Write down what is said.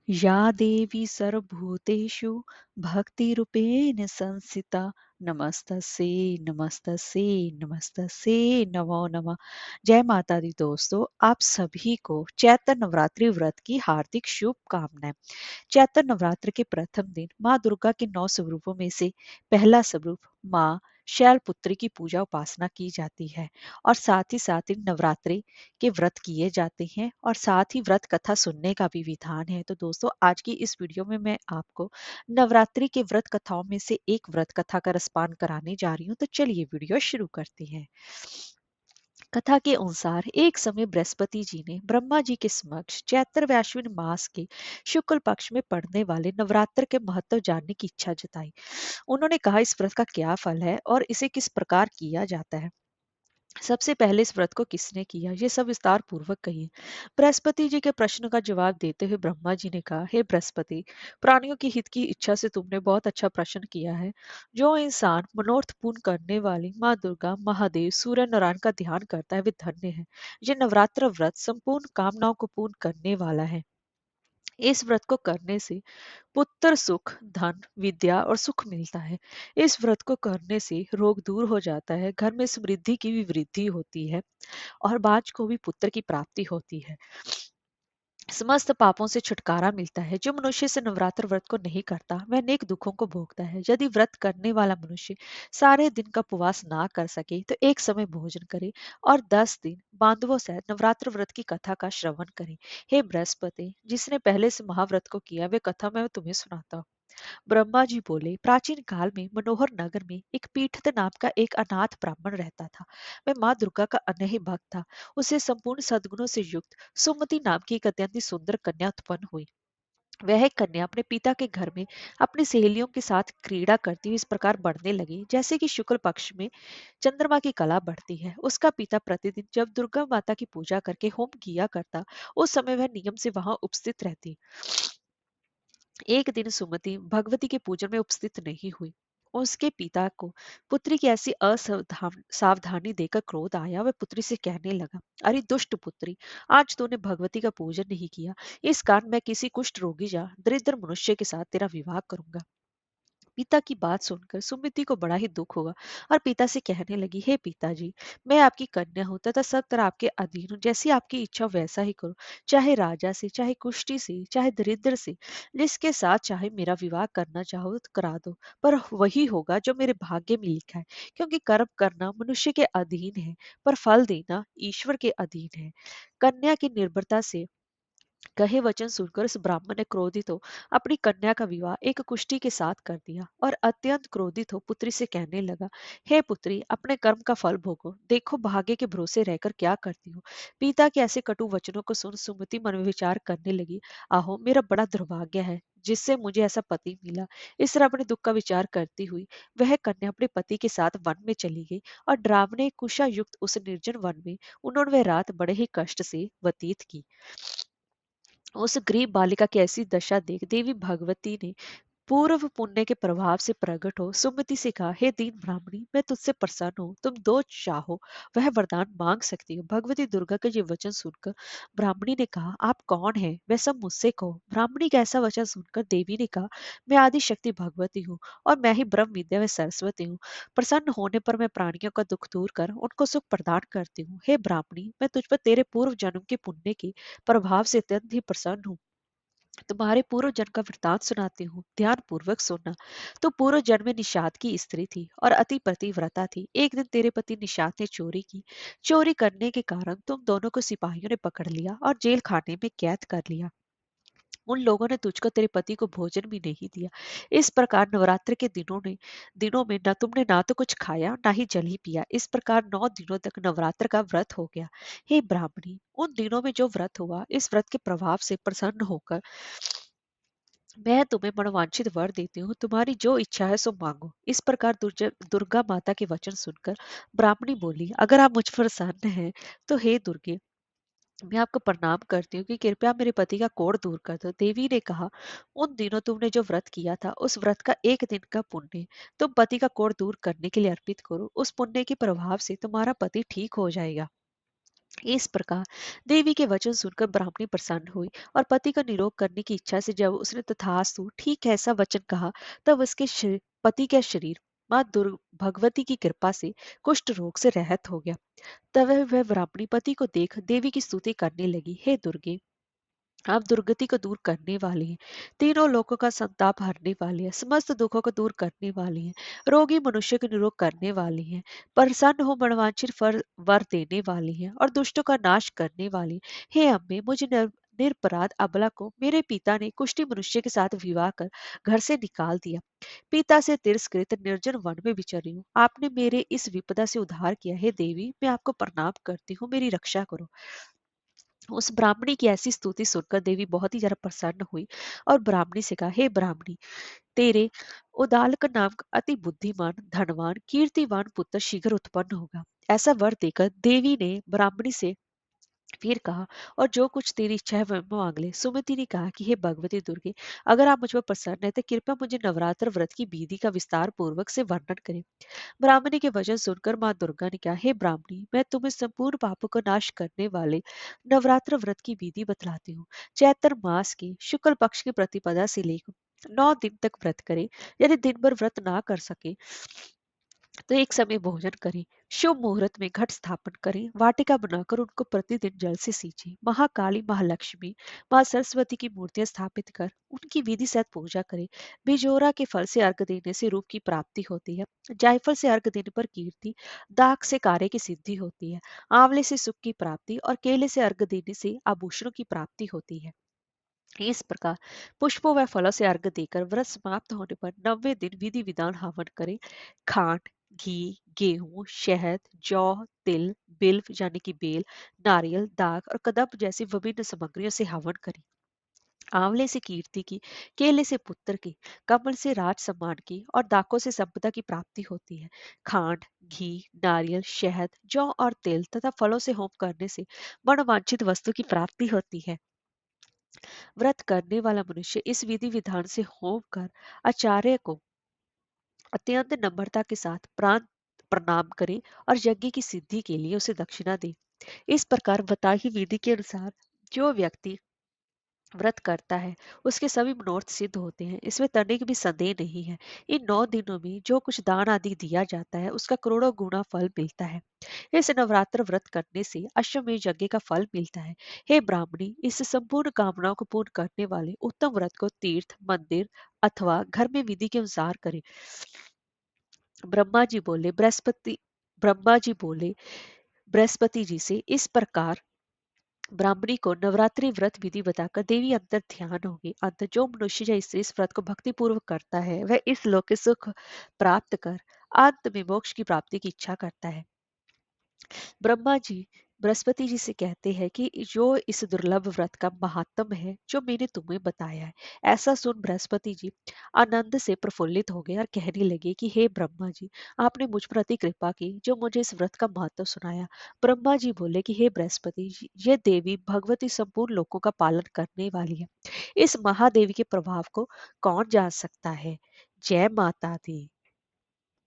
या देवी सर्वभूतेषु भक्तिरूपेण संस्थिता नमस्तस्यै नमस्तस्यै नमस्तस्यै नमो नमः। जय माता दी दोस्तों, आप सभी को चैत्र नवरात्रि व्रत की हार्दिक शुभकामनाएं। चैत्र नवरात्र के प्रथम दिन माँ दुर्गा के 9 स्वरूपों में से पहला स्वरूप माँ शैलपुत्री की पूजा उपासना की जाती है और साथ ही साथ इन नवरात्रि के व्रत किए जाते हैं और साथ ही व्रत कथा सुनने का भी विधान है। तो दोस्तों, आज की इस वीडियो में मैं आपको नवरात्रि के व्रत कथाओं में से एक व्रत कथा का रसपान कराने जा रही हूँ। तो चलिए वीडियो शुरू करते हैं। कथा के अनुसार एक समय बृहस्पति जी ने ब्रह्मा जी के समक्ष चैत्र वैश्विन मास के शुक्ल पक्ष में पड़ने वाले नवरात्र के महत्व जानने की इच्छा जताई। उन्होंने कहा, इस व्रत का क्या फल है और इसे किस प्रकार किया जाता है। सबसे पहले इस व्रत को किसने किया, ये सब विस्तार पूर्वक कहिए। बृहस्पति जी के प्रश्न का जवाब देते हुए ब्रह्मा जी ने कहा, हे बृहस्पति, प्राणियों की हित की इच्छा से तुमने बहुत अच्छा प्रश्न किया है। जो इंसान मनोरथ पूर्ण करने वाली माँ दुर्गा, महादेव, सूर्य नारायण का ध्यान करता है वे धन्य है। ये नवरात्र व्रत संपूर्ण कामनाओं को पूर्ण करने वाला है। इस व्रत को करने से पुत्र सुख, धन, विद्या और सुख मिलता है। इस व्रत को करने से रोग दूर हो जाता है, घर में समृद्धि की भी वृद्धि होती है और बाज को भी पुत्र की प्राप्ति होती है। समस्त पापों से छुटकारा मिलता है। जो मनुष्य से नवरात्र व्रत को नहीं करता वह अनेक दुखों को भोगता है। यदि व्रत करने वाला मनुष्य सारे दिन का उपवास ना कर सके तो एक समय भोजन करे और 10 दिन बांधवों सहित नवरात्र व्रत की कथा का श्रवण करे। हे बृहस्पति, जिसने पहले से महाव्रत को किया वे कथा मैं तुम्हें सुनाता हूँ। ब्रह्मा जी बोले, प्राचीन काल में मनोहर नगर में एक पीठित नाम का एक अनाथ ब्राह्मण रहता था। वह माँ दुर्गा का अनन्य भक्त था। उसे संपूर्ण सद्गुणों से युक्त सुमति नाम की एक अत्यंत सुंदर कन्या उत्पन्न हुई। वह कन्या अपने पिता के घर में अपनी सहेलियों के साथ क्रीड़ा करती हुई इस प्रकार बढ़ने लगी, जैसे कि शुक्ल पक्ष में चंद्रमा की कला बढ़ती है। उसका पिता प्रतिदिन जब दुर्गा माता की पूजा करके होम किया करता, उस समय वह नियम से वहां उपस्थित रहती। एक दिन सुमति भगवती के पूजन में उपस्थित नहीं हुई। उसके पिता को पुत्री की ऐसी असावधान सावधानी देकर क्रोध आया। वह पुत्री से कहने लगा, अरे दुष्ट पुत्री, आज तूने भगवती का पूजन नहीं किया, इस कारण मैं किसी कुष्ठ रोगी या दरिद्र मनुष्य के साथ तेरा विवाह करूंगा। पिता की बात सुनकर सुमिति को बड़ा ही दुख हुआ और पिता से कहने लगी, हे पिताजी, मैं आपकी कन्या हूं तथा सब तरह आपके अधीन हूँ। जैसी आपकी इच्छा वैसा ही करो, चाहे राजा से, चाहे कुष्ठी से, चाहे दरिद्र से, जिसके साथ चाहे मेरा विवाह करना चाहो तो करा दो, पर वही होगा जो मेरे भाग्य में लिखा है। क्योंकि कर्म करना मनुष्य के अधीन है, पर फल देना ईश्वर के अधीन है। कन्या की निर्भरता से कहे वचन सुनकर उस ब्राह्मण ने क्रोधित हो अपनी कन्या का विवाह एक कुष्ठी के साथ कर दिया और अत्यंत क्रोधित हो पुत्री से कहने लगा, हे पुत्री, अपने कर्म का फल भोगो, देखो भाग्य के भरोसे रहकर क्या करती हो। पिता के ऐसे कटु वचनों को सुन सुमति मन में विचार करने लगी, आहो मेरा बड़ा दुर्भाग्य है जिससे मुझे ऐसा पति मिला। इस तरह अपने दुख का विचार करती हुई वह कन्या अपने पति के साथ वन में चली गई और डरावने कुशा युक्त उस निर्जन वन में उन्होंने वह रात बड़े ही कष्ट से व्यतीत की। उस गरीब बालिका की ऐसी दशा देख देवी भगवती ने पूर्व पुण्य के प्रभाव से प्रकट हो सुमति से कहा, हे दीन ब्राह्मणी, मैं तुझसे प्रसन्न हूँ, तुम दो चाहो वह वरदान मांग सकती हो। भगवती दुर्गा के ये वचन सुनकर ब्राह्मणी ने कहा, आप कौन है, वह सब मुझसे कहो। ब्राह्मणी का ऐसा वचन सुनकर देवी ने कहा, मैं आदि शक्ति भगवती हूँ और मैं ही ब्रह्म विद्या व सरस्वती हूँ। प्रसन्न होने पर मैं प्राणियों का दुख दूर कर उनको सुख प्रदान करती हूँ। हे ब्राह्मणी, मैं तुझ पर तेरे पूर्व जन्म के पुण्य के प्रभाव से अत्यंत ही प्रसन्न हूँ। तुम्हारे पूर्व जन्म का वृतांत सुनाती हूँ, ध्यान पूर्वक सुनना। तो पूर्व जन्म में निषाद की स्त्री थी और अति पतिव्रता थी। एक दिन तेरे पति निषाद ने चोरी की। चोरी करने के कारण तुम दोनों को सिपाहियों ने पकड़ लिया और जेल खाने में कैद कर लिया। उन लोगों ने तुझको तेरे पति को भोजन भी नहीं दिया। इस प्रकार नवरात्र के दिनों में न तुमने ना तो कुछ खाया ना ही जल ही पिया। इस प्रकार 9 दिनों तक नवरात्र का व्रत हो गया। हे ब्राह्मणी, उन दिनों में जो व्रत हुआ, इस व्रत के प्रभाव से प्रसन्न होकर मैं तुम्हें मनोवांछित वर देती हूँ, तुम्हारी जो इच्छा है सो मांगो। इस प्रकार दुर्गा माता के वचन सुनकर ब्राह्मणी बोली, अगर आप मुझ पर प्रसन्न हैं तो हे दुर्गे, मैं आपको प्रणाम करती हूँ कि कृपया मेरे पति का कोढ़ दूर कर दो। देवी ने कहा, उन दिनों तुमने जो व्रत किया था उस व्रत का एक दिन का पुण्य तुम पति का कोढ़ दूर करने के लिए अर्पित करो। उस पुण्य के प्रभाव से तुम्हारा पति ठीक हो जाएगा। इस प्रकार देवी के वचन सुनकर ब्राह्मणी प्रसन्न हुई और पति का निरोग करने की इच्छा से जब उसने तथास्तु ठीक ऐसा वचन कहा, तब उसके पति का शरीर माँ दुर्ग भगवती की कृपा से कुष्ठ रोग से रहित हो गया। तब वह ब्राह्मणी पति को देख देवी की स्तुति करने लगी, हे दुर्गे, आप दुर्गति को दूर करने वाली हैं, तीनों लोगों का संताप हरने वाली है, समस्त दुखों को दूर करने वाली हैं, रोगी मनुष्य को निरोग करने वाली हैं, प्रसन्न हो मनवांछित फल वर देने वाली हैं और दुष्टों का नाश करने वाली। हे अम्बे, मुझे निरपराध अबला को मेरे पिता ने कुष्ठी मनुष्य के साथ विवाह कर घर से निकाल दिया। पिता से तिरस्कृत निर्जन वन में विचर रही हूँ। आपने मेरे इस विपदा से उद्धार किया है देवी, मैं आपको प्रणाम करती हूँ, मेरी रक्षा करो। उस ब्राह्मणी की ऐसी स्तुति सुनकर देवी बहुत ही ज्यादा प्रसन्न हुई और ब्राह्मणी से कहा, हे ब्राह्मणी, तेरे उदालक नाम का अति बुद्धिमान धनवान कीर्तिवान पुत्र शीघ्र उत्पन्न होगा। ऐसा वर देकर देवी ने ब्राह्मणी से फिर कहा, और जो कुछ तेरी इच्छा है वह मांग ले। सुमति ने कहा कि हे भगवती दुर्गे, अगर आप मुझ पर प्रसन्न है तो कृपया मुझे नवरात्र व्रत की विधि का विस्तार पूर्वक से वर्णन करें। ब्राह्मणी के वचन सुनकर माँ दुर्गा ने कहा, हे ब्राह्मणी, मैं तुम्हें संपूर्ण पापों का नाश करने वाले नवरात्र व्रत की विधि बतलाती हूँ। चैत्र मास के शुक्ल पक्ष की प्रतिपदा से लेकर 9 दिन तक व्रत करें। यदि दिन भर व्रत ना कर सके तो एक समय भोजन करें। शुभ मुहूर्त में घट स्थापन करें। वाटिका बनाकर उनको प्रतिदिन जल से सींचें। महाकाली, महालक्ष्मी, माँ सरस्वती की मूर्तियां स्थापित कर उनकी विधि सहित पूजा करें। बिजोरा के फल से अर्घ देने से रूप की प्राप्ति होती है। जायफल से अर्घ देने पर कीर्ति, दाग से कार्य की सिद्धि होती है। आंवले से सुख की प्राप्ति और केले से अर्घ देने से आभूषणों की प्राप्ति होती है। इस प्रकार पुष्पों व फलों से अर्घ देकर व्रत समाप्त होने पर 90 दिन विधि विधान हवन करें। खांड, घी, गेहूं, शहद, जौ, तिल, बिल्व यानी कि बेल, नारियल, दाग और कदम्ब जैसी विभिन्न सामग्रियों से हवन करें। आंवले से कीर्ति की, केले से पुत्र की, कमल से राज सम्मान की और दाखों से संपदा की प्राप्ति होती है। खांड, घी, नारियल, शहद, जौ और तिल तथा फलों से होम करने से मनोवांछित वस्तु की प्राप्ति होती है। व्रत करने वाला मनुष्य इस विधि विधान से होम कर आचार्य को अत्यंत नम्रता के साथ प्राण प्रणाम करे और यज्ञ की सिद्धि के लिए उसे दक्षिणा दे। इस प्रकार बताई विधि के अनुसार जो व्यक्ति व्रत करता है उसके सभी मनोरथ सिद्ध होते हैं। इसमें तनिक भी संदेह नहीं है। इन 9 दिनों में जो कुछ दान आदि दिया जाता है उसका करोड़ों गुना फल मिलता है। इस नवरात्र व्रत करने से अश्वमेध यज्ञ का फल मिलता है। हे ब्राह्मणी, इस संपूर्ण कामनाओं को पूर्ण करने वाले उत्तम व्रत को तीर्थ, मंदिर अथवा घर में विधि के अनुसार करें। ब्रह्मा जी बोले बृहस्पति ब्रह्मा जी बोले बृहस्पति जी से, इस प्रकार ब्राह्मणी को नवरात्रि व्रत विधि बताकर देवी अंतर ध्यान होगी। अंत जो मनुष्य या स्त्री इस व्रत को भक्ति पूर्वक करता है वह इस लोक के सुख प्राप्त कर अंत में मोक्ष की प्राप्ति की इच्छा करता है। ब्रह्मा जी बृहस्पति जी से कहते हैं कि जो इस दुर्लभ व्रत का महात्म है जो मैंने तुम्हें बताया है। ऐसा सुन बृहस्पति जी आनंद से प्रफुल्लित हो गए और कहने लगे कि हे ब्रह्मा जी, आपने मुझ पर अति कृपा की जो मुझे इस व्रत का महत्व सुनाया। ब्रह्मा जी बोले कि हे बृहस्पति जी, ये देवी भगवती संपूर्ण लोकों का पालन करने वाली है। इस महादेवी के प्रभाव को कौन जान सकता है। जय माता दी।